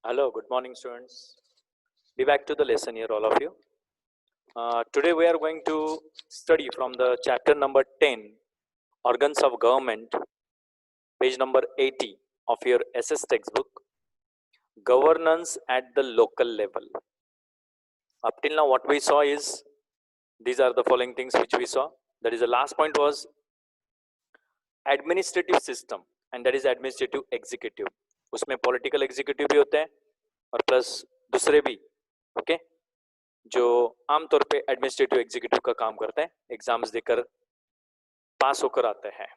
Hello, good morning, students. Be back to the lesson here, all of you. Today we are going to study from the chapter number 10, Organs of Government, page number 80 of your SS textbook, Governance at the Local Level. Up till now, what we saw is these are the following things which we saw. That is, the last point was administrative system, and that is administrative executive. उसमें political executive भी होते हैं और plus दूसरे भी, okay? जो आमतौर पे एडमिनिस्ट्रेटिव एग्जीक्यूटिव का काम करते हैं, एग्जाम्स देकर पास होकर आते हैं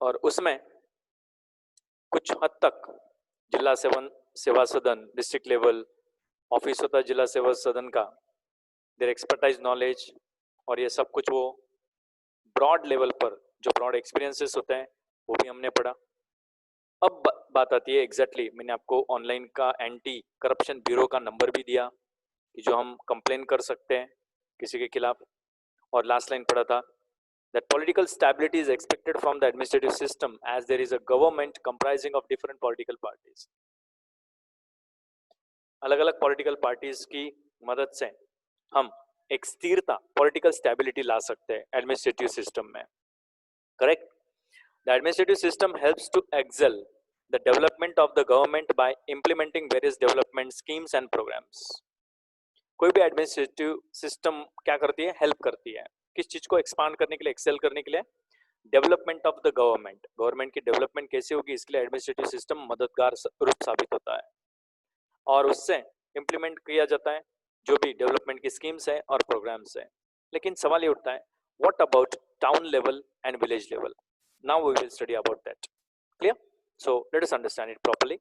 और उसमें कुछ हद तक जिला सेवा सदन, डिस्ट्रिक्ट लेवल ऑफिस होता है जिला सेवा सदन का, देयर एक्सपर्टाइज नॉलेज और ये सब कुछ वो ब्रॉड लेवल पर जो ब्रॉड एक्सपीरियंसेस होते हैं वो भी हमने पढ़ा। अब बात आती है एग्जैक्टली मैंने आपको ऑनलाइन का एंटी करप्शन ब्यूरो का नंबर भी दिया कि जो हम कंप्लेन कर सकते हैं किसी के खिलाफ, और लास्ट लाइन पढ़ा था that political stability is expected from the administrative system as there is a government comprising of different political parties. अलग अलग पॉलिटिकल पार्टीज की मदद से हम एक स्थिरता, पॉलिटिकल स्टेबिलिटी ला सकते हैं एडमिनिस्ट्रेटिव सिस्टम में, correct? The administrative system helps to excel the development of the government by implementing various development schemes and programs. कोई भी एडमिनिस्ट्रेटिव सिस्टम क्या करती है? हेल्प करती है किस चीज को एक्सपांड करने के लिए, एक्सेल करने के लिए? Development of the government, government की डेवलपमेंट कैसे होगी इसके लिए एडमिनिस्ट्रेटिव सिस्टम मददगार रूप साबित होता है और उससे इंप्लीमेंट किया जाता है जो भी डेवलपमेंट की स्कीम्स है और प्रोग्राम्स है। लेकिन सवाल ये उठता है, what about town level and village level? Now we will study about that. Clear? So let us understand it properly.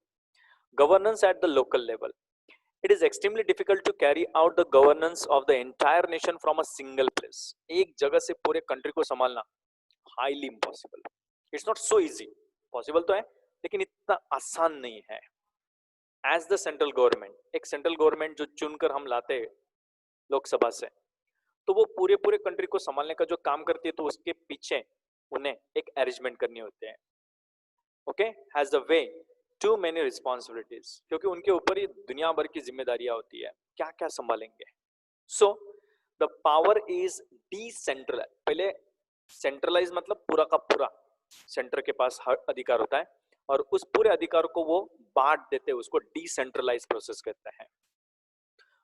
Governance at the local level. It is extremely difficult to carry out the governance of the entire nation from a single place. एक जगह से पूरे country को संभालना highly impossible. It's not so easy. Possible तो है लेकिन इतना आसान नहीं है. As the central government, एक central government जो चुनकर हम लाते हैं लोकसभा से, तो वो पूरे कंट्री को संभालने का जो काम करती है तो उसके पीछे उन्हें एक अरेंजमेंट करनी होती है. Okay? Has the way too many responsibilities, क्योंकि उनके ऊपर ही दुनिया भर की जिम्मेदारियां होती है, क्या क्या संभालेंगे. So the power is decentralize. पहले सेंट्रलाइज मतलब पूरा का पूरा सेंटर के पास अधिकार होता है और उस पूरे अधिकार को वो बांट देते हैं, उसको डिसेंट्रलाइज प्रोसेस कहते हैं.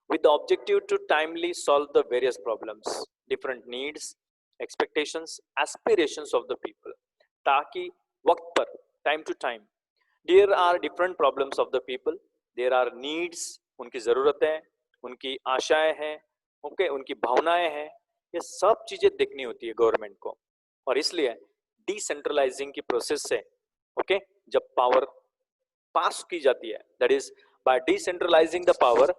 With the objective to timely solve the various problems, different needs, expectations, aspirations of the people, ताकि वक्त पर, time to time, there are different problems of the people, there are needs, उनकी ज़रूरतें हैं, उनकी आशाएं हैं, ओके, उनकी भावनाएं हैं, ये सब चीजें देखनी होती है गवर्नमेंट को. और इसलिए डिसेंट्रलाइजिंग की प्रोसेस से, ओके, जब पावर पास की जाती है, that is by decentralising the power,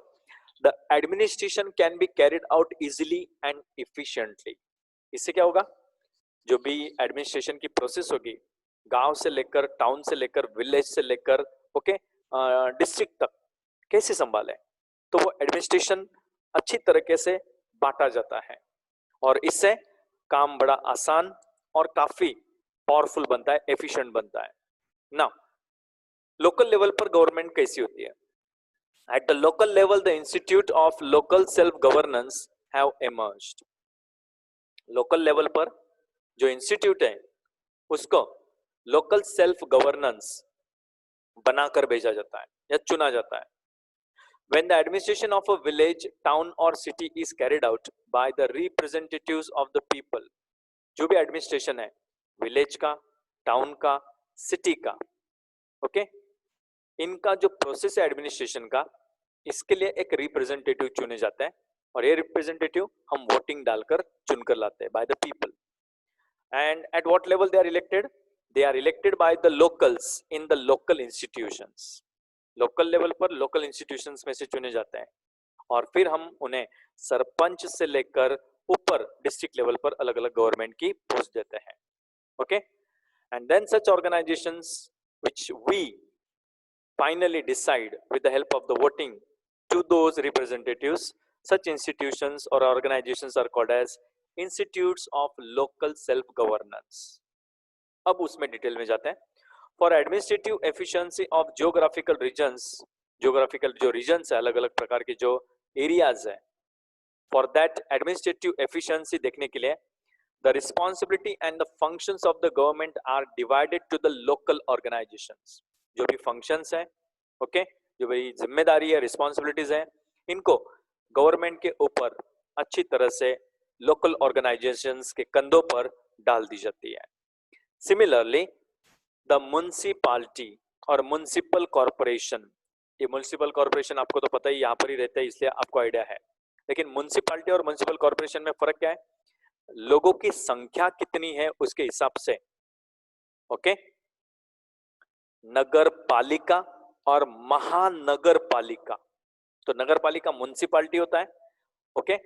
the administration can be carried out easily and efficiently. इससे क्या होगा? जो भी एडमिनिस्ट्रेशन की प्रोसेस होगी, गांव से लेकर, टाउन से लेकर, विलेज से लेकर, ओके, डिस्ट्रिक्ट तक कैसे संभाले, तो वो एडमिनिस्ट्रेशन अच्छी तरीके से बांटा जाता है और इससे काम बड़ा आसान और काफी पावरफुल बनता है, एफिशिएंट बनता है. ना लोकल लेवल पर गवर्नमेंट कैसी होती है? At the local level the institute of local self governance have emerged. Local level पर जो इंस्टीट्यूट है उसको लोकल सेल्फ गवर्नेंस बनाकर भेजा जाता है या चुना जाता है. When the administration of a village, town or city is carried out by the representatives of the people, जो भी एडमिनिस्ट्रेशन है विलेज का, टाउन का, सिटी का, ओके, इनका जो प्रोसेस है एडमिनिस्ट्रेशन का, इसके लिए एक रिप्रेजेंटेटिव चुने जाते हैं और ये रिप्रेजेंटेटिव हम वोटिंग डालकर चुनकर लाते हैं by the people. And at what level they are elected? They are elected by the locals in the local institutions. Local level पर लोकल इंस्टीट्यूशंस में से चुने जाते हैं और फिर हम उन्हें सरपंच से लेकर ऊपर डिस्ट्रिक्ट लेवल पर अलग अलग गवर्नमेंट की पोस्ट देते हैं. Okay, and then such organisations which we finally decide with the help of the voting to those representatives, such institutions or organizations are called as institutes of local self governance. अब उसमें detail में जाते हैं. For administrative efficiency of geographical regions, geographical जो regions है, अलग अलग प्रकार के जो एरियाज है, फॉर दैट एडमिनिस्ट्रेटिव एफिशिएंसी देखने के लिए the responsibility and the functions of the government are divided to the local organizations. जो भी functions हैं, okay, जो भी जिम्मेदारी है, responsibilities हैं, इनको गवर्नमेंट के ऊपर अच्छी तरह से लोकल ऑर्गेनाइजेशंस के कंधों पर डाल दी जाती है. सिमिलरली द म्युनिसिपैलिटी और म्युनिसिपल कॉर्पोरेशन, ये म्युनिसिपल कॉर्पोरेशन आपको तो पता ही यहाँ पर ही रहता है, इसलिए आपको आइडिया है, लेकिन म्युनिसिपैलिटी और म्युनिसिपल कॉर्पोरेशन में फर्क क्या है? लोगों की संख्या कितनी है उसके हिसाब से, ओके. नगर पालिका और महानगर पालिका, तो नगर पालिका म्युनिसिपैलिटी होता है, ओके,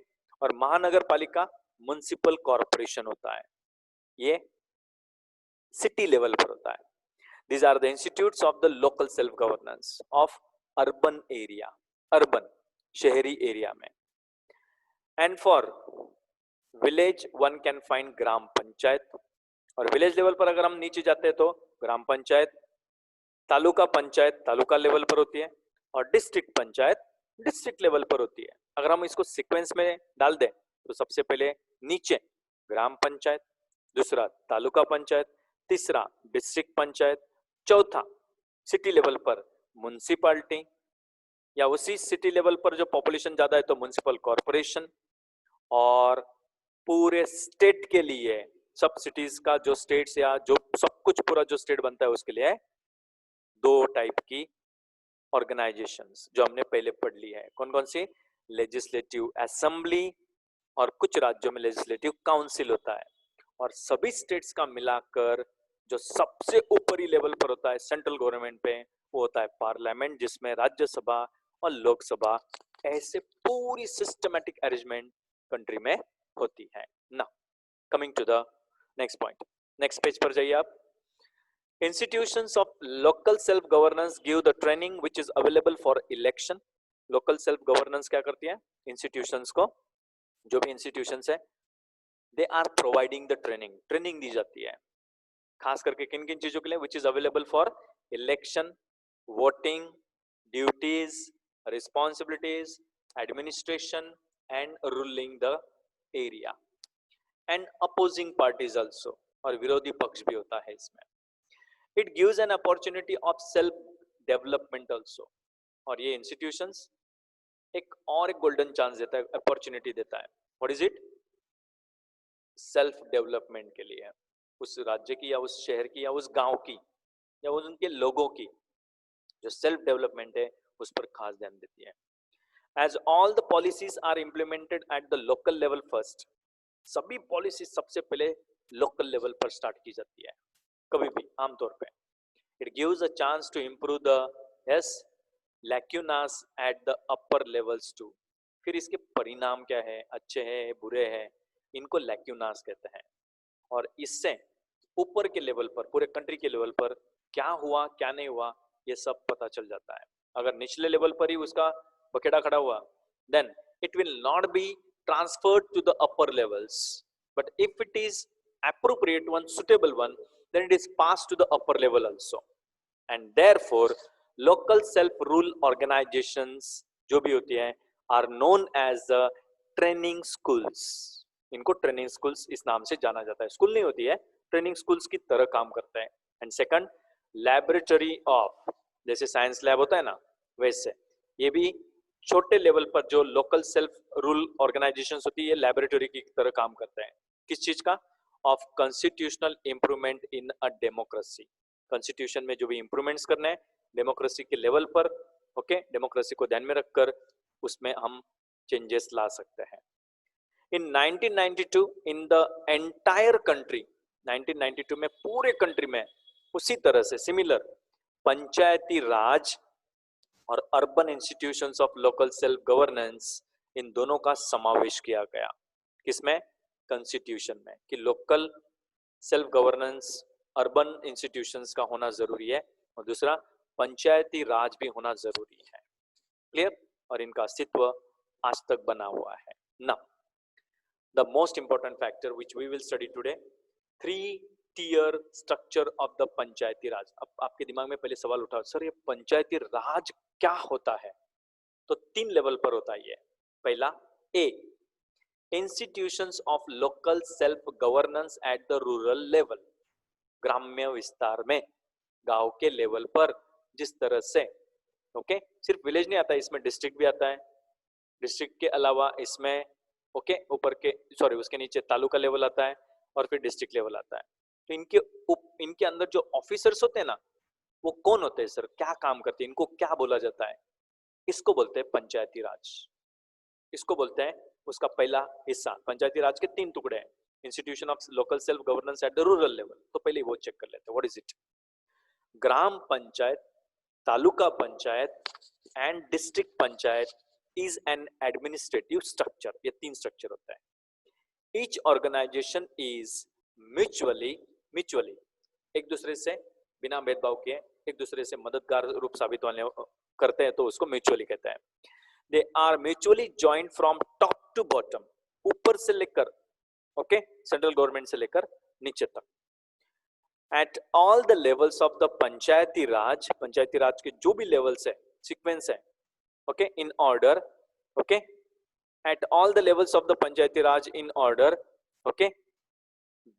और महानगर पालिका म्युनिसिपल कॉर्पोरेशन होता है, ये सिटी लेवल पर होता है. These are the institutes of the local self governance of urban area, urban शहरी एरिया में. And for village one can find ग्राम पंचायत, और विलेज लेवल पर अगर हम नीचे जाते हैं तो ग्राम पंचायत, तालुका पंचायत तालुका लेवल पर होती है, और डिस्ट्रिक्ट पंचायत डिस्ट्रिक्ट लेवल पर होती है. अगर हम इसको सीक्वेंस में डाल दें तो सबसे पहले नीचे ग्राम पंचायत, दूसरा तालुका पंचायत, तीसरा डिस्ट्रिक्ट पंचायत, चौथा सिटी लेवल पर म्युनिसिपैलिटी, या उसी सिटी लेवल पर जो पॉपुलेशन ज्यादा है तो म्युनिसिपल कॉर्पोरेशन, और पूरे स्टेट के लिए सब सिटीज का जो स्टेट्स या जो सब कुछ पूरा जो स्टेट बनता है उसके लिए दो टाइप की ऑर्गेनाइजेशंस जो हमने पहले पढ़ ली है. कौन कौन सी? लेजिस्लेटिव असेंबली, और कुछ राज्यों में लेजिस्लेटिव काउंसिल होता है, और सभी स्टेट्स का मिलाकर जो सबसे ऊपरी लेवल पर होता है सेंट्रल गवर्नमेंट पे, वो होता है पार्लियामेंट, जिसमें राज्यसभा और लोकसभा, ऐसे पूरी सिस्टमैटिक अरेंजमेंट कंट्री में होती है. ना coming to the next point, next page पर जाइए आप. Institutions of local self governance give the training which is available for election. Local self governance क्या करती है? Institutions को, जो भी institutions है, they are providing the training, training दी जाती है, खास करके किन किन चीजों के लिए? Which is available for election, voting, duties, responsibilities, administration and ruling the area, and opposing parties also, और विरोधी पक्ष भी होता है इसमें. It gives an opportunity of self development also, और ये institutions एक और एक गोल्डन चांस देता है, अपॉर्चुनिटी देता है. What is it? Self development के लिए, उस राज्य की या उस शहर की या उस गांव की या उनके लोगों की जो सेल्फ डेवलपमेंट है उस पर खास ध्यान देती है. As all the policies are implemented at the local level first, सभी पॉलिसी सबसे पहले लोकल लेवल पर स्टार्ट की जाती है कभी भी, आमतौर पे. It gives a chance to improve the lacunas at the upper levels too. फिर इसके परिणाम क्या है, अच्छे हैं बुरे हैं, इनको लैक्यूनास कहते हैं, और इससे ऊपर के लेवल पर, पूरे कंट्री के लेवल पर क्या हुआ क्या नहीं हुआ ये सब पता चल जाता है. अगर निचले लेवल पर ही उसका बखेड़ा खड़ा हुआ, then it will not be transferred to the upper levels, but if it is appropriate one, suitable one, then it is passed to the upper level also. And therefore local self rule organizations जो भी होती हैं are known as the training schools. इनको training schools इस नाम से जाना जाता है. स्कूल नहीं होती है, ट्रेनिंग स्कूल्स की तरह काम करते हैं. एंड सेकंड, लैबोरेटरी ऑफ, जैसे साइंस लैब होता है ना, वैसे ये भी छोटे लेवल पर जो लोकल सेल्फ रूल ऑर्गेनाइजेशंस होती है, लैबोरेटरी की तरह काम करते हैं. किस चीज का? Of constitutional improvement in a democracy. Constitution में जो भी इंप्रूवमेंट्स करने हैं डेमोक्रेसी के लेवल पर, ओके, डेमोक्रेसी को ध्यान में रखकर उसमें हम चेंजेस ला सकते हैं. In 1992 in the entire country, 1992 में पूरे कंट्री में उसी तरह से सिमिलर पंचायती राज और urban institutions of local self governance, इन दोनों का समावेश किया गया. किसमें? कॉन्स्टिट्यूशन में, कि local self governance urban institutions का होना जरूरी है, और दूसरा पंचायती राज भी होना जरूरी है. क्लियर? और इनका अस्तित्व आज तक बना हुआ है ना. The most important factor which we will study today, 3 tier structure of the Panchayati Raj. अब आपके दिमाग में पहले सवाल उठा, सर ये पंचायती राज क्या होता है? तो 3 लेवल पर होता है ये। पहला, a, institutions of local self governance at the rural level, ग्राम्य विस्तार में, गांव के लेवल पर जिस तरह से, ओके, सिर्फ विलेज नहीं आता है, इसमें डिस्ट्रिक्ट भी आता है। डिस्ट्रिक्ट के अलावा इसमें, ओके, ऊपर के, सॉरी, उसके नीचे तालुका लेवल आता है और फिर डिस्ट्रिक्ट लेवल आता है। तो इनके अंदर जो ऑफिसर्स होते हैं ना, वो कौन होते हैं सर, क्या काम करते हैं, इनको क्या बोला जाता है? इसको बोलते हैं पंचायती राज। इसको बोलते हैं, उसका पहला हिस्सा, पंचायती राज के 3 टुकड़े हैं, institution of local self governance at the rural level. तो पहले वो चेक कर लेते हैं, what is it? Gram panchayat, taluka panchayat and district panchayat is an administrative structure. ये 3 स्ट्रक्चर होता है। ईच ऑर्गेनाइजेशन इज म्यूचुअली एक दूसरे से बिना भेदभाव किए एक दूसरे से मददगार रूप साबित होने करते हैं, तो उसको म्यूचुअली कहते हैं। They are mutually joint from top to bottom, ऊपर से लेकर, ओके, सेंट्रल गवर्नमेंट से लेकर नीचे तक। At all the levels of the Panchayati Raj के जो भी लेवल्स है, सीक्वेंस है, okay, in order, okay, at all the levels of the Panchayati Raj in order, okay,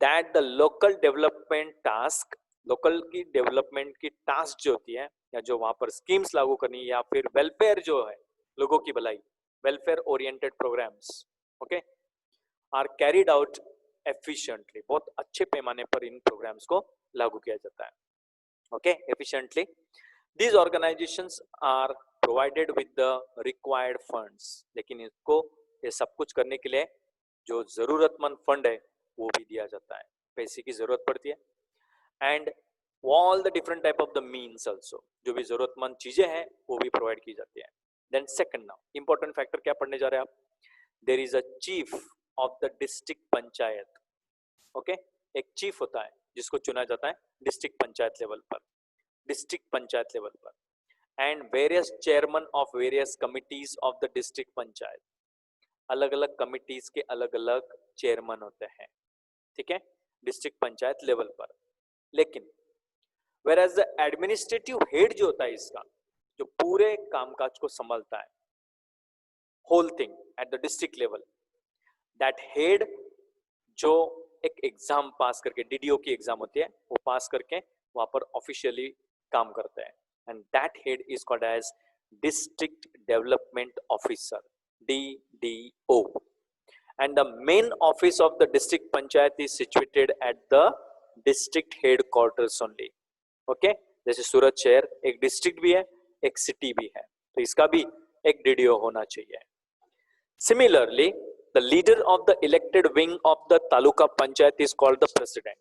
that the local development task, local की डेवलपमेंट की टास्क जो होती है, या जो वहां पर स्कीम्स लागू करनी, या फिर वेलफेयर जो है, लोगों की भलाई, welfare oriented programs, okay, are carried out efficiently, बहुत अच्छे पैमाने पर इन प्रोग्राम्स को लागू किया जाता है, okay, efficiently. These organisations are provided with the required funds, लेकिन इसको ये सब कुछ करने के लिए जो जरूरतमंद फंड है वो भी दिया जाता है, पैसे की जरूरत पड़ती है। And all the different type of the means also, जो भी जरूरतमंद चीजें हैं वो भी प्रोवाइड की जाती है। Then second, now important factor क्या पढ़ने जा रहे हैं आप? There is a chief of the district panchayat, okay, एक चीफ होता है जिसको चुना जाता है डिस्ट्रिक्ट पंचायत लेवल पर, डिस्ट्रिक्ट पंचायत लेवल पर। And various chairman of various committees of the district panchayat, अलग अलग कमिटीज के अलग अलग चेयरमैन होते हैं, ठीक है, डिस्ट्रिक्ट पंचायत लेवल पर। लेकिन whereas the एडमिनिस्ट्रेटिव हेड जो होता है इसका, जो पूरे कामकाज को संभालता है, whole thing at the district level, that head जो एक एग्जाम पास करके, डीडीओ की एग्जाम होती है, वो पास करके वहां पर ऑफिशियली काम करते हैं, and that head is called as district development officer, DDO. And the main office of the district panchayat is situated at the district headquarters only, okay, जैसे सूरत शहर एक डिस्ट्रिक्ट भी है, एक सिटी भी है, तो इसका भी एक डीडीओ होना चाहिए। Similarly the leader of the elected wing of the taluka panchayat is called the president.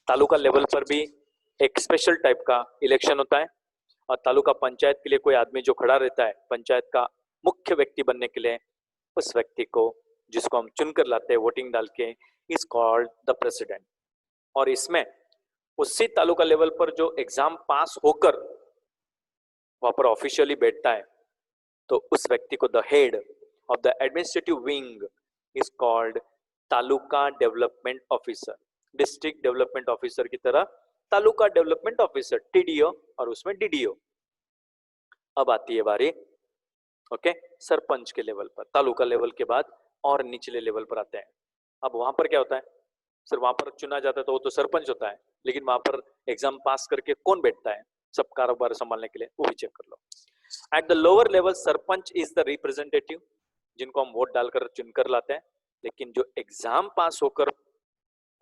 Taluka level पर भी एक स्पेशल टाइप का इलेक्शन होता है, और तालुका पंचायत के लिए कोई आदमी जो खड़ा रहता है पंचायत का मुख्य व्यक्ति बनने के लिए, उस व्यक्ति को, जिसको हम चुनकर लाते हैं वोटिंग डाल के, इज कॉल्ड द प्रेसिडेंट। और इसमें उसी तालुका लेवल पर जो एग्जाम पास होकर वहां पर ऑफिशियली बैठता है, तो उस व्यक्ति को the head of the administrative wing is called taluka development officer. District development officer की तरह तालुका डेवलपमेंट ऑफिसर, TDO, और उसमें DDO। अब आती है बारी, ओके, सरपंच के लेवल पर। तालुका लेवल के बाद और निचले लेवल पर आते हैं। अब वहां पर क्या होता है सर? वहां पर चुना जाता है तो वो तो सरपंच होता है, लेकिन वहां पर एग्जाम पास करके कौन बैठता है सब कारोबार संभालने के लिए, वो भी चेक कर लो। At the lower level sarpanch is the representative, जिनको हम वोट डालकर चुनकर लाते हैं, लेकिन जो एग्जाम पास होकर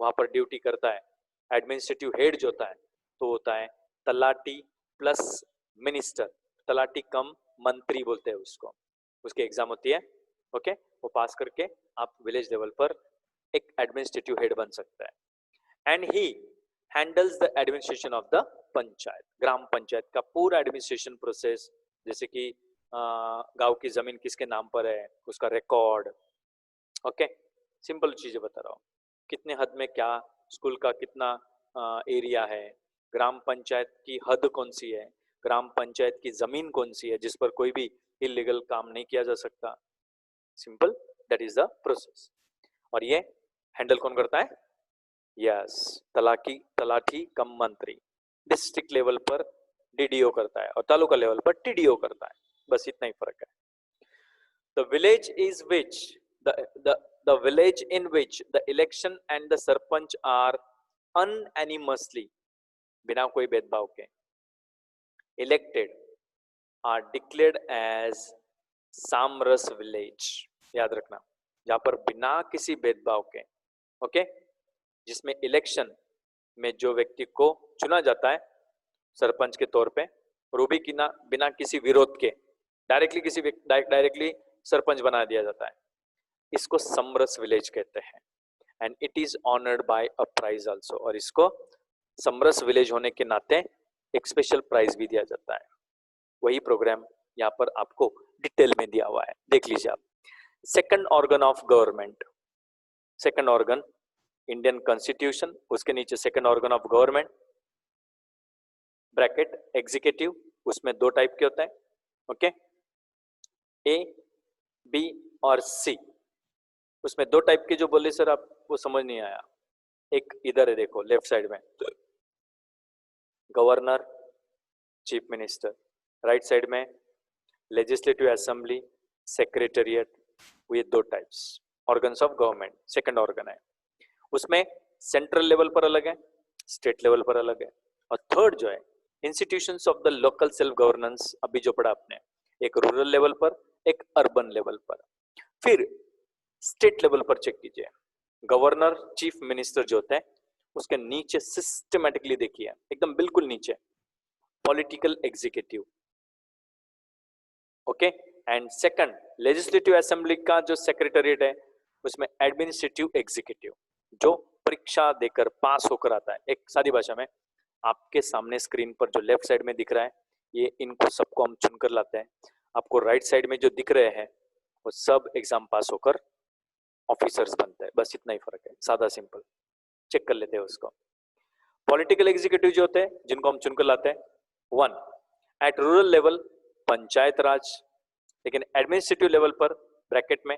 वहां पर ड्यूटी करता है, एडमिनिस्ट्रेटिव हेड जो होता है, तो होता है तलाटी प्लस मिनिस्टर, तलाटी कम मंत्री बोलते हैं उसको। उसकी एग्जाम होती है, ओके, वो पास करके आप विलेज लेवल पर एक एडमिनिस्ट्रेटिव हेड बन सकता है। And he handles the administration of the panchayat, gram panchayat का पूरा एडमिनिस्ट्रेशन प्रोसेस, जैसे कि गांव की जमीन किसके नाम पर है, उसका रिकॉर्ड, ओके, सिंपल चीजें बता रहा हूँ, कितने हद में क्या, स्कूल का कितना एरिया है, ग्राम पंचायत की हद कौन सी है, ग्राम पंचायत की जमीन कौन सी है जिस पर कोई भी इलीगल काम नहीं किया जा सकता। Simple, that is the process. और ये हैंडल कौन करता है? यस, तलाठी कम मंत्री। डिस्ट्रिक्ट लेवल पर डीडीओ करता है और तालुका लेवल पर टीडीओ करता है, बस इतना ही फर्क है। The village is which the village in which the election and the sarpanch are unanimously, बिना कोई भेदभाव के, elected are declared as Samras village. याद रखना, जहां पर बिना किसी भेदभाव के, ओके, जिसमें इलेक्शन में जो व्यक्ति को चुना जाता है सरपंच के तौर पे, और वो भी बिना किसी विरोध के डायरेक्टली सरपंच बना दिया जाता है, इसको समरस विलेज कहते हैं। And it is honoured by a prize also, और इसको समरस विलेज होने के नाते एक स्पेशल प्राइज भी दिया जाता है। वही प्रोग्राम यहाँ पर आपको डिटेल में दिया हुआ है, देख लीजिए आप। Second organ of government, second organ Indian constitution, उसके नीचे second organ of government bracket executive, उसमें दो टाइप के होते हैं, ओके, ए बी और सी। उसमें दो टाइप के जो बोले सर आपको समझ नहीं आया, एक इधर है देखो लेफ्ट साइड में, governor chief minister, right side में लेजिस्लेटिव असेंबली सेक्रेटेरिएट, ये दो types organs of government second organ है। उसमें सेंट्रल लेवल पर अलग है, स्टेट लेवल पर अलग है, और थर्ड जो है institutions of the local self governance, अभी जो पढ़ा आपने, एक रूरल लेवल पर एक अर्बन लेवल पर। फिर स्टेट लेवल पर चेक कीजिए, गवर्नर चीफ मिनिस्टर जो होते हैं उसके नीचे सिस्टमैटिकली देखिए एकदम बिल्कुल नीचे political executive, okay, and second legislative assembly का जो सेक्रेटेरिएट है उसमें एडमिनिस्ट्रेटिव एग्जीक्यूटिव, जो परीक्षा देकर पास होकर आता है। एक सादी भाषा में आपके सामने स्क्रीन पर जो लेफ्ट साइड में दिख रहा है, ये इनको सबको हम चुनकर लाते हैं। आपको राइट साइड में जो दिख रहे हैं वो सब एग्जाम पास होकर ऑफिसर्स बनते हैं, बस इतना ही फर्क है, सादा सिंपल, चेक कर लेते हैं उसको। पॉलिटिकल एग्जीक्यूटिव जो होते हैं जिनको हम चुनकर लाते हैं, one at rural level Panchayat Raj, लेकिन एडमिनिस्ट्रेटिव लेवल पर ब्रैकेट में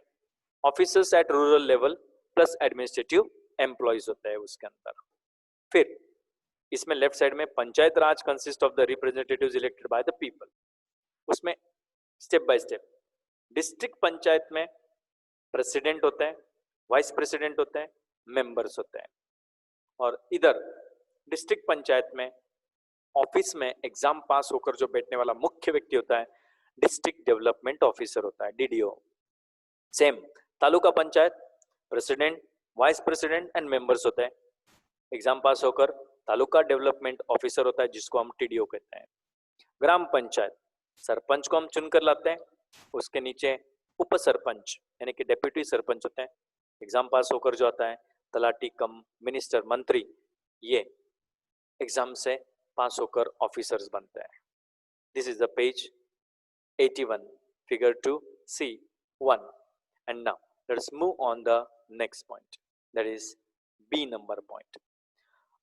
officers at rural level plus administrative employees होता है उसके अंदर। फिर इसमें लेफ्ट साइड में Panchayat Raj consist of the representatives elected by the people, उसमें step by step district panchayat में प्रेसिडेंट होते हैं, वाइस प्रेसिडेंट होते हैं, मेंबर्स होते हैं, और इधर डिस्ट्रिक्ट पंचायत में ऑफिस में एग्जाम पास होकर जो बैठने वाला मुख्य व्यक्ति होता है डिस्ट्रिक्ट डेवलपमेंट ऑफिसर होता है, DDO. Same taluka panchayat president, vice president and members होते हैं, एग्जाम पास होकर तालुका डेवलपमेंट ऑफिसर होता है जिसको हम टीडीओ कहते हैं। ग्राम पंचायत सरपंच को हम चुनकर लाते हैं, उसके नीचे उप सरपंच यानी कि डेप्यूटी सरपंच होते हैं, एग्जाम पास होकर जो आता है तलाटी कम मिनिस्टर मंत्री, ये एग्जाम से पास होकर ऑफिसर्स बनते हैं। This is the page 81 figure 2C1 and now let's move on the next point, that is B number point,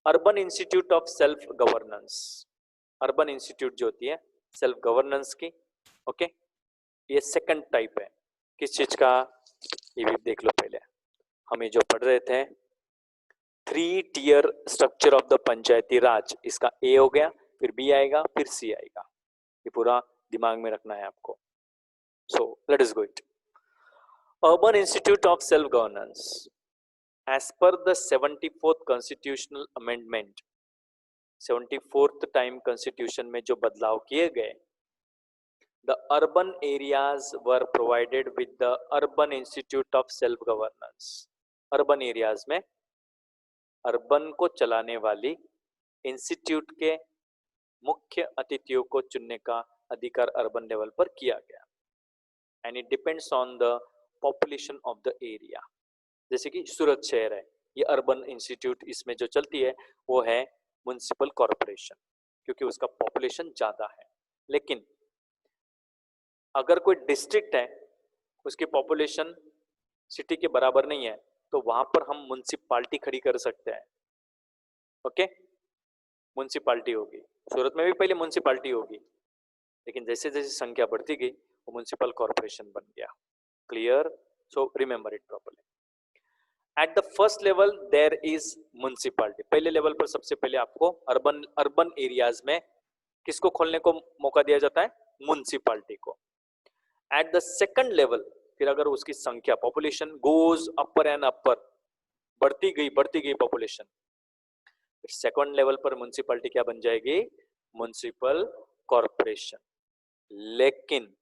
urban institute of self governance. Urban institute जो होती है सेल्फ गवर्नेंस की, ओके, ये second type है। किस चीज का, ये भी देख लो पहले, हमें जो पढ़ रहे थे 3 tier structure of the Panchayati राज, इसका ए हो गया, फिर बी आएगा, फिर सी आएगा, ये पूरा दिमाग में रखना है आपको। सो let us go it. Urban institute of self governance, as per the 74th constitutional amendment, 74th time constitution में जो बदलाव किए गए, the urban areas were provided with the urban institute of self governance। Urban areas में urban को चलाने वाली institute के मुख्य अतिथियों को चुनने का अधिकार अर्बन लेवल पर किया गया, and it depends on the population of the area. जैसे कि सूरत शहर है, ये अर्बन इंस्टीट्यूट इसमें जो चलती है वो है म्युनिसिपल कॉर्पोरेशन, क्योंकि उसका पॉपुलेशन ज्यादा है। लेकिन अगर कोई डिस्ट्रिक्ट है उसकी पॉपुलेशन सिटी के बराबर नहीं है तो वहां पर हम म्युनिसिपालिटी खड़ी कर सकते हैं, ओके, म्युनिसिपालिटी होगी। सूरत में भी पहले म्युनिसिपालिटी होगी, लेकिन जैसे जैसे संख्या बढ़ती गई वो म्युनिसिपल कॉर्पोरेशन बन गया। Clear? So remember it properly. At the first level there is municipality, पहले लेवल पर सबसे पहले आपको अर्बन अर्बन एरियाज में किसको खोलने को मौका दिया जाता है, म्युनिसिपैलिटी को। एट द सेकंड लेवल, फिर अगर उसकी संख्या population goes upper and upper, बढ़ती गई पॉपुलेशन, फिर सेकंड लेवल पर म्युनिसिपैलिटी क्या बन जाएगी, म्युनिसिपल कॉर्पोरेशन। लेकिन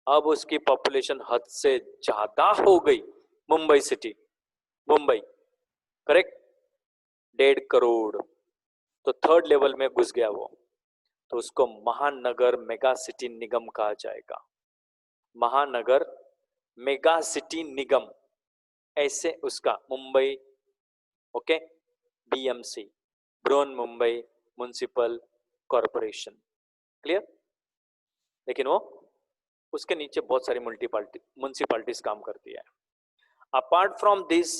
अब उसकी पॉपुलेशन हद से ज्यादा हो गई, मुंबई सिटी, मुंबई करेक्ट 1.5 करोड़, तो थर्ड लेवल में घुस गया वो, तो उसको महानगर मेगा सिटी निगम कहा जाएगा। महानगर मेगा सिटी निगम, ऐसे उसका मुंबई, ओके, बीएमसी, ब्रोन मुंबई म्युनिसिपल कॉर्पोरेशन, क्लियर। लेकिन वो उसके नीचे बहुत सारी म्युनिसिपैलिटीज काम करती है। Apart from this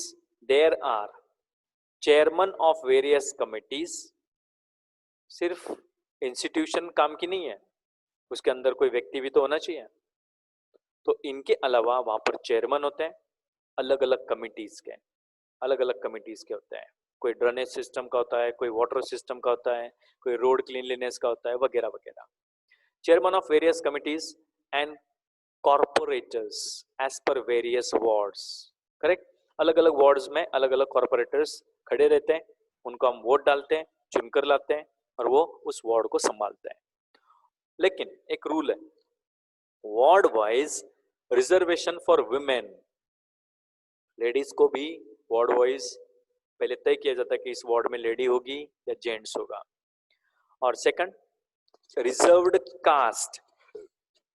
there are chairman of various committees, सिर्फ इंस्टीट्यूशन काम की नहीं है, उसके अंदर कोई व्यक्ति भी तो होना चाहिए। तो इनके अलावा वहां पर चेयरमैन होते हैं, अलग अलग कमिटीज के, अलग अलग कमिटीज के होते हैं। कोई ड्रेनेज सिस्टम का होता है, कोई वाटर सिस्टम का होता है, कोई रोड क्लीनलीनेस का होता है, वगैरह वगैरह। Chairman of various committees and corporators as per various wards, correct. अलग अलग वार्ड्स में अलग अलग कॉर्पोरेटर्स खड़े रहते हैं, उनको हम वोट डालते हैं, चुनकर लाते हैं, और वो उस वार्ड को संभालते हैं। लेकिन एक रूल है, ward wise reservation for women, ladies को भी वार्ड वाइज पहले तय किया जाता है कि इस वार्ड में लेडी होगी या जेंट्स होगा। और second, reserved caste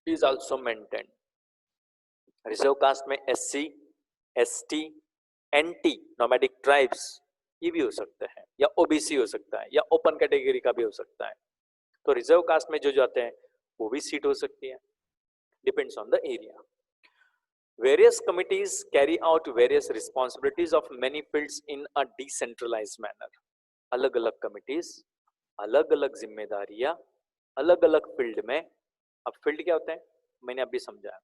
is also maintain. Reserve caste में SC, ST, NT, nomadic tribes, ये भी हो सकते हैं, या ओबीसी हो सकता है, या ओपन कैटेगरी का भी हो सकता है। तो रिजर्व कास्ट में जो जाते हैं वो भी सीट हो सकती है, depends on the area. Various committees carry out various responsibilities of many fields in a decentralized manner. अलग अलग कमिटीज, अलग अलग जिम्मेदारियां, अलग अलग फील्ड में। अब फील्ड क्या होता है, मैंने अभी समझाया,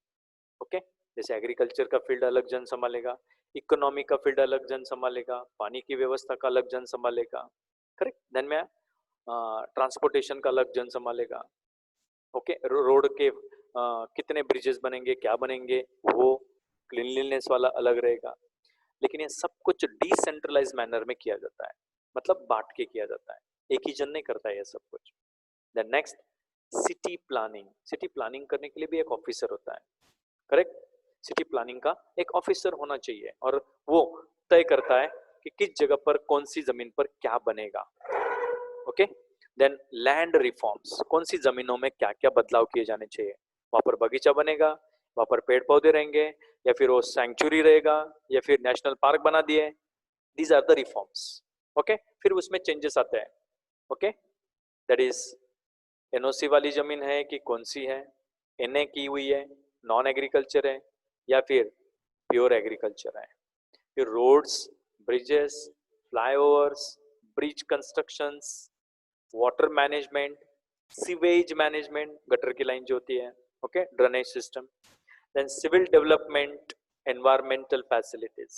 ओके। जैसे एग्रीकल्चर का फील्ड अलग जन संभालेगा, इकोनॉमी का फील्ड अलग जन संभालेगा, पानी की व्यवस्था का अलग जन संभालेगा, करेक्ट। धन में ट्रांसपोर्टेशन का अलग जन संभालेगा, ओके। रोड के कितने ब्रिजेस बनेंगे, क्या बनेंगे, वो क्लीनलीनेस वाला अलग रहेगा। लेकिन ये सब कुछ डिसेंट्रलाइज मैनर में किया जाता है, मतलब बांट के किया जाता है, एक ही जन नहीं करता है ये सब कुछ। Then next, city planning. City planning करने के लिए भी एक ऑफिसर होता है, करेक्ट। सिटी प्लानिंग का एक ऑफिसर होना चाहिए, और वो तय करता है कि किस जगह पर कौन सी जमीन पर क्या बनेगा, ओके। देन लैंड रिफॉर्म्स, कौन सी जमीनों में क्या क्या बदलाव किए जाने चाहिए, वहां पर बगीचा बनेगा, वहां पर पेड़ पौधे रहेंगे, या फिर वो सैंक्चुरी रहेगा, या फिर नेशनल पार्क बना दिए। These are the reforms, okay. फिर उसमें चेंजेस आते हैं, ओके। दैट इज एनओसी वाली जमीन है कि कौन सी है, एनए की हुई है, नॉन एग्रीकल्चर है, या फिर प्योर एग्रीकल्चर है। फिर roads, bridges, flyovers, bridge constructions, water management, sewage management, gutter की लाइन जो होती है, okay, drainage system. Then civil development, environmental facilities,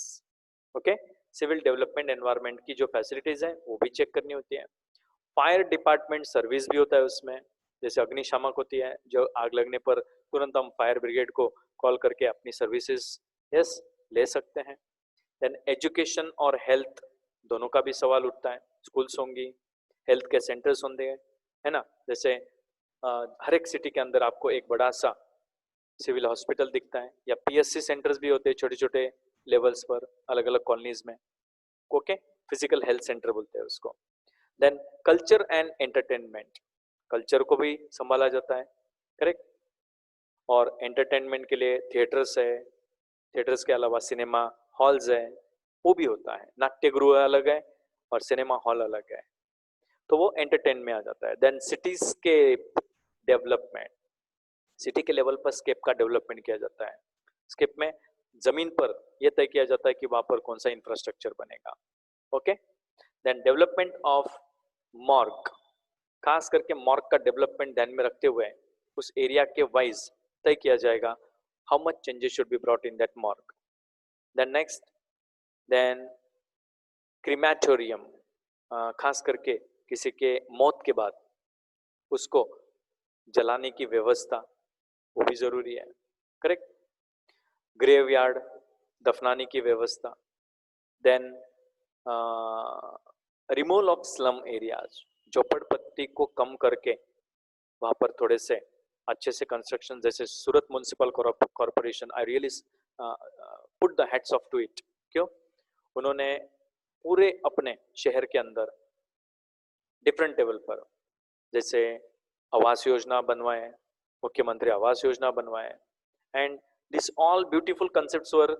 okay. Civil development environment की जो फैसिलिटीज है वो भी चेक करनी होती है। फायर डिपार्टमेंट सर्विस भी होता है उसमें, जैसे अग्निशामक होती है, जो आग लगने पर तुरंत हम फायर ब्रिगेड को कॉल करके अपनी सर्विसेज यस ले सकते हैं। देन एजुकेशन और हेल्थ दोनों का भी सवाल उठता है, स्कूल्स होंगी, हेल्थ के सेंटर्स होंगे, है ना। जैसे हर एक सिटी के अंदर आपको एक बड़ा सा सिविल हॉस्पिटल दिखता है, या पीएससी सेंटर्स भी होते हैं छोटे छोटे लेवल्स पर, अलग अलग कॉलोनीज में, ओके। फिजिकल हेल्थ सेंटर बोलते हैं उसको। Then culture and entertainment, culture को भी संभाला जाता है, करेक्ट। और एंटरटेनमेंट के लिए थिएटर्स है, थिएटर्स के अलावा सिनेमा हॉल्स है, वो भी होता है। नाट्य गृह अलग है और सिनेमा हॉल अलग है, तो वो एंटरटेन में आ जाता है। Then cityscape development, city के लेवल पर स्केप का डेवलपमेंट किया जाता है। स्केप में जमीन पर यह तय किया जाता है कि वहां पर कौन सा इंफ्रास्ट्रक्चर बनेगा, okay. Then development of morgue, खास करके मॉर्ग का डेवलपमेंट ध्यान में रखते हुए उस एरिया के वाइज तय किया जाएगा how much changes should be brought in that morgue. Then next, then crematorium, खास करके किसी के मौत के बाद उसको जलाने की व्यवस्था, वो भी जरूरी है, करेक्ट। ग्रेवयार्ड, दफनाने की व्यवस्था। Then removal of slum areas, झोपड़पट्टी को कम करके वहां पर थोड़े से अच्छे से कंस्ट्रक्शन, जैसे Surat municipal corporation, I really put the heads off to it. क्यों? उन्होंने पूरे अपने शहर के अंदर डिफरेंट लेवल पर, जैसे आवास योजना बनवाए, मुख्यमंत्री आवास योजना बनवाए, and this all beautiful concepts were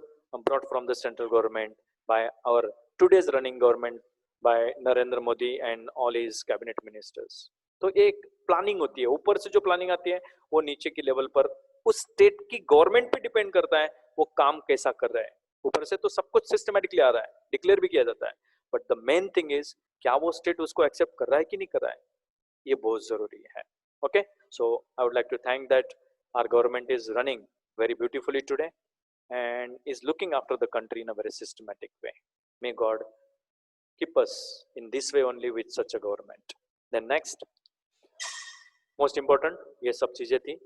brought from the central government by our today's running government by Narendra Modi and all his cabinet ministers. तो एक प्लानिंग होती है, ऊपर से जो प्लानिंग आती है वो नीचे की लेवल पर उस स्टेट की गवर्नमेंट पे डिपेंड करता है वो काम कैसा कर रहा है। ऊपर से तो सब कुछ सिस्टमेटिकली आ रहा है, डिक्लेयर भी किया जाता है, but the main thing is क्या वो स्टेट उसको एक्सेप्ट कर रहा है कि नहीं कर रहा है, ये बहुत जरूरी है। Okay, so I would like to thank that our government is running very beautifully today and is looking after the country in a very systematic way. May God keep us in this way only with such a government. Then next, most important, ये सब चीजें थी।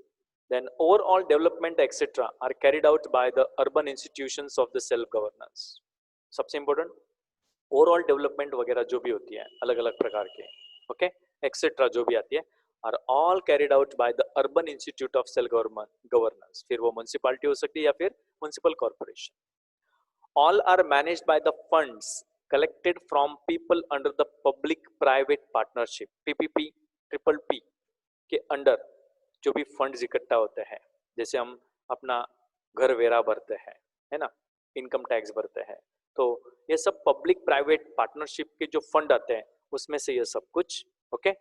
Then overall development etc. are carried out by the urban institutions of the self governance. सबसे important, overall development वगैरह जो भी होती है अलग अलग प्रकार के, okay, etc. जो भी आती है are all carried out by the urban institute of self governance. फिर वो म्युनिसिपैलिटी हो सकती है या फिर municipal corporation. all are managed by the funds collected from people under the public private partnership, PPP, triple P के under जो भी फंड्स इकट्ठा होते हैं, जैसे हम अपना घर वेरा भरते हैं, है ना, इनकम टैक्स भरते हैं, तो ये सब पब्लिक प्राइवेट पार्टनरशिप के जो फंड आते हैं उसमें से ये सब कुछ, ओके,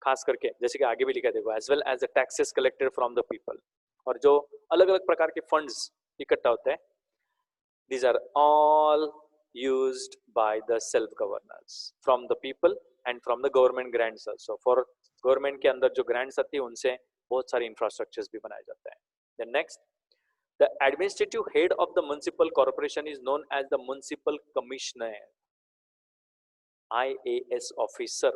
खास करके जैसे कि आगे भी लिखा देखो, as well as the taxes collected from the people, और जो अलग अलग प्रकार के फंड्स इकट्ठा होते हैं, these are all used by the self governance from the people and from the government grants also. For government के अंदर जो grants आती है उनसे बहुत सारे इंफ्रास्ट्रक्चर्स भी बनाए जाते हैं। Then next, the administrative head of the municipal corporation is known as the municipal commissioner, IAS officer।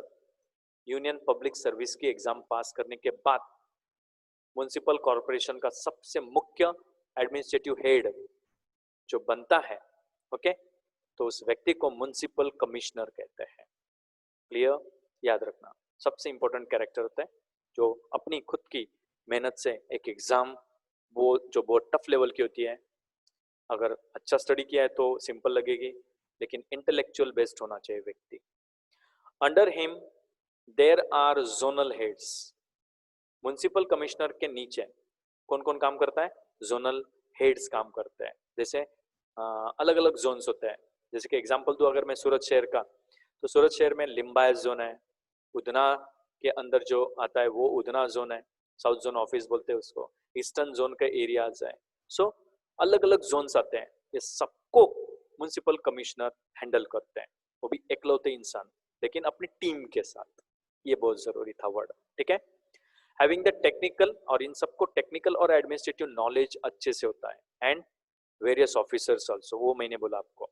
Union public service की एग्जाम पास करने के बाद म्युनिसिपल कॉर्पोरेशन का सबसे मुख्य एडमिनिस्ट्रेटिव हेड जो बनता है, ओके, तो उस व्यक्ति को म्युनिसिपल कमिश्नर कहते हैं। क्लियर? याद रखना, सबसे इंपॉर्टेंट कैरेक्टर होता है जो अपनी खुद की मेहनत से एक एग्जाम, वो जो बहुत टफ लेवल की होती है, अगर अच्छा स्टडी किया है तो सिंपल लगेगी, लेकिन इंटेलेक्चुअल बेस्ड होना चाहिए व्यक्ति। Under him there are zonal heads. Municipal commissioner के नीचे कौन कौन काम करता है? जोनल हेड्स काम करते हैं। जैसे अलग अलग जोन्स होते हैं, जैसे कि एग्जांपल दूं अगर मैं सूरत शहर का, तो सूरत शहर में लिम्बायत जोन है, उधना के अंदर जो आता है वो उधना जोन है, साउथ जोन ऑफिस बोलते हैं उसको, ईस्टर्न जोन का एरियाज है। सो अलग अलग जोन्स आते हैं, ये सबको म्युनिसिपल कमिश्नर हैंडल करते हैं, वो भी एकलौते इंसान, लेकिन अपनी टीम के साथ। ये बहुत जरूरी था वर्ड, ठीक है। हैविंग द टेक्निकल, और इन सबको टेक्निकल और एडमिनिस्ट्रेटिव नॉलेज अच्छे से होता है, एंड वेरियस ऑफिसर्स आल्सो, वो मैंने बोला आपको।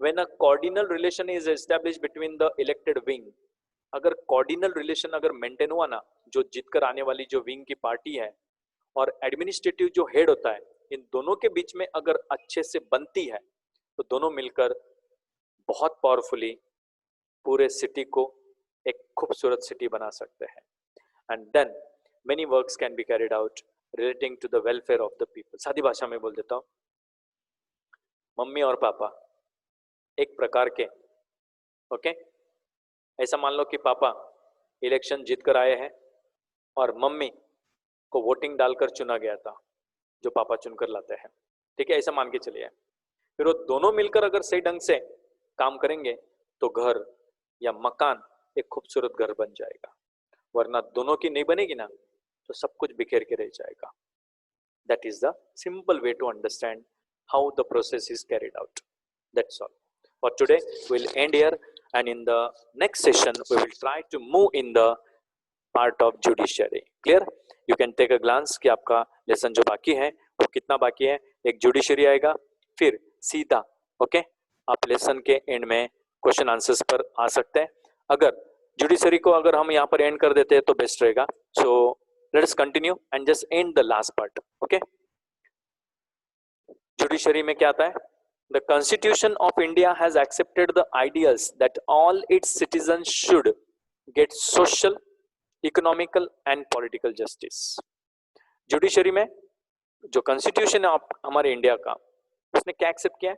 When a cardinal relation is established between the elected wing, अगर कॉर्डिनल रिलेशन अगर मेंटेन हुआ ना, जो जीतकर आने वाली जो विंग की पार्टी है और एडमिनिस्ट्रेटिव जो हेड होता है, इन दोनों के बीच में अगर अच्छे से बनती है, तो दोनों मिलकर बहुत पावरफुली पूरे सिटी को एक खूबसूरत सिटी बना सकते हैं। And then many works can be carried out relating to the welfare of the people. सादी भाषा में बोल देता हूँ, मम्मी और पापा एक प्रकार के, ओके, ऐसा मान लो कि पापा इलेक्शन जीत कर आए हैं और मम्मी को वोटिंग डालकर चुना गया था, जो पापा चुनकर लाते हैं, ठीक है, ऐसा मान के चलिए। फिर वो दोनों मिलकर अगर सही ढंग से काम करेंगे तो घर या मकान एक खूबसूरत घर बन जाएगा, वरना दोनों की नहीं बनेगी ना तो सब कुछ बिखेर के रह जाएगा। That is the simple way to understand how the process is carried out. That's all. For today, we'll end here, and in the next session, we will try to move in the part of judiciary. Clear? You can take a glance कि आपका lesson जो बाकी है वो कितना बाकी है। एक जुडिशरी आएगा, फिर सीधा, ओके, आप लेसन के एंड में क्वेश्चन आंसर्स पर आ सकते हैं। अगर जुडिशरी को अगर हम यहाँ पर एंड कर देते हैं तो बेस्ट रहेगा। सो let us continue and just and the last part. Okay, judiciary में क्या आता है? The Constitution of India has accepted the ideals that all its citizens should get social, economical and political justice. Judiciary में जो constitution है हमारे India का, उसने क्या एक्सेप्ट किया?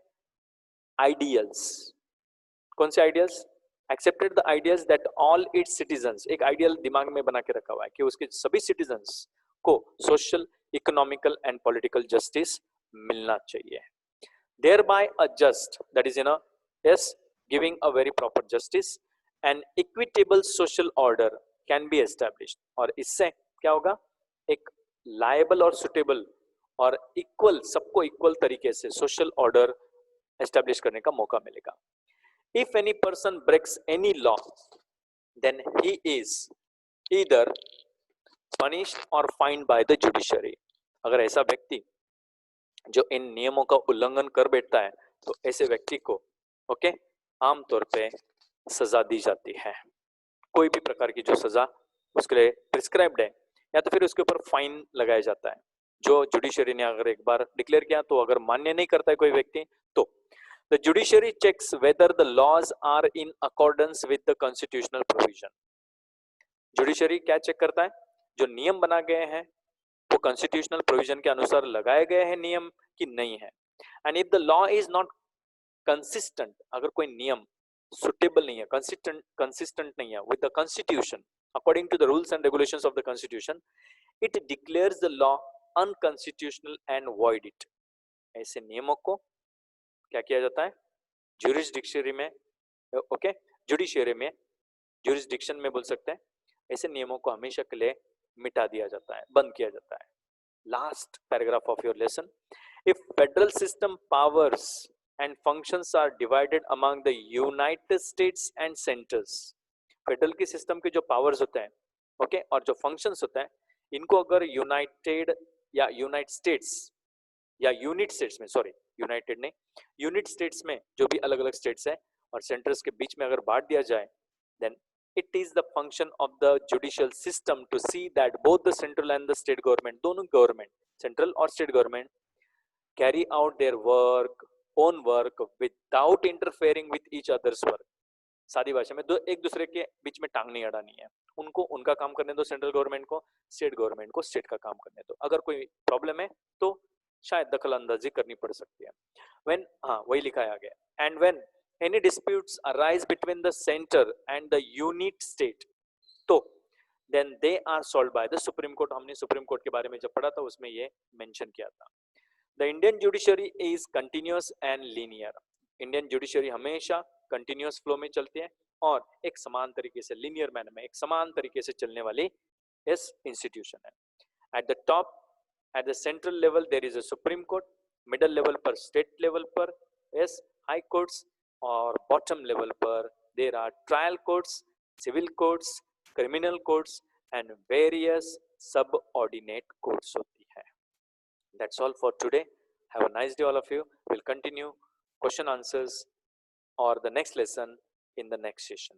आइडियल्स। कौन से ideals? Accepted the ideals that all it's citizens, एक आइडियल दिमाग में बना के रखा हुआ है कि उसके सभी सिटीजन्स को social, economical and political justice मिलना चाहिए। Thereby a just, that is, yes, giving a very proper justice and equitable social order can be established। और इससे क्या होगा? एक लायबल और सुटेबल और इक्वल, सबको इक्वल तरीके से सोशल ऑर्डर एस्टेब्लिश करने का मौका मिलेगा। If any person breaks any law, then he is either punished or fined by the judiciary। अगर ऐसा व्यक्ति जो इन नियमों का उल्लंघन कर बैठता है तो ऐसे व्यक्ति को ओके आमतौर पे सजा दी जाती है। कोई भी प्रकार की जो सजा उसके लिए प्रिस्क्राइब्ड है या तो फिर उसके ऊपर फाइन लगाया जाता है। जो जुडिशरी ने अगर एक बार डिक्लेयर किया तो अगर मान्य नहीं करता है कोई व्यक्ति तो the judiciary checks whether the laws are in accordance with the constitutional provision. Judiciary क्या चेक करता है? जो नियम बना गए हैं वो कॉन्स्टिट्यूशनल प्रोविजन के अनुसार लगाए गए हैं नियम कि नहीं है। And if the law is not consistent, अगर कोई नियम सुटेबल नहीं है, कंसिस्टेंट नहीं है with the constitution according to the rules and regulations of the constitution, it declares the law unconstitutional and void it. ऐसे नियमों को क्या किया जाता है? ज्यूरिसडिक्शनरी में, ओके, जुडिशरी में, ज्यूरिसडिक्शन में बोल सकते हैं। ऐसे नियमों को हमेशा के लिए मिटा दिया जाता है, बंद किया जाता है। Last paragraph of your lesson, if federal system powers and functions are divided among the united states and centres, federal की सिस्टम के जो पावर्स होते हैं ओके और जो फंक्शंस होते हैं इनको अगर यूनाइटेड या यूनाइटेड स्टेट्स या यूनिट स्टेट्स में, सॉरी यूनाइटेड नहीं, यूनिट स्टेट्स में जो भी अलग अलग स्टेट्स है और सेंटर्स के बीच में अगर बांट दिया जाए, then it is the function of the judicial system to see that both the central and the state government, दोनों गवर्नमेंट, सेंट्रल और state government, carry out their work, own work without interfering with each other's work। सादी भाषा में दो एक दूसरे के बीच में टांग नहीं अड़ानी है, उनको उनका काम करने दो सेंट्रल गवर्नमेंट को, स्टेट गवर्नमेंट को स्टेट का काम करने दो। अगर कोई प्रॉब्लम है तो शायद दखल अंदाजी करनी पड़ सकती है। when, हाँ वही लिखा है आगे, and when any disputes arise between the center and the unit state, तो then they are solved by the Supreme Court। हमने सुप्रीम कोर्ट के बारे में जब पढ़ा था उसमें ये मेंशन किया था। The Indian judiciary is continuous and linear। Indian judiciary हमेशा कंटिन्यूअस फ्लो में चलती है और एक समान तरीके से, लीनियर मैनर में, एक समान तरीके से चलने वाली इस इंस्टीट्यूशन है। At the top, at the central level there is a supreme court, middle level पर स्टेट लेवल पर यस हाई कोर्ट्स और बॉटम लेवल पर there are trial courts, civil courts, criminal courts and various subordinate courts होती है। That's all for today. Have a nice day all of you. We'll continue question answers or the next lesson in the next session.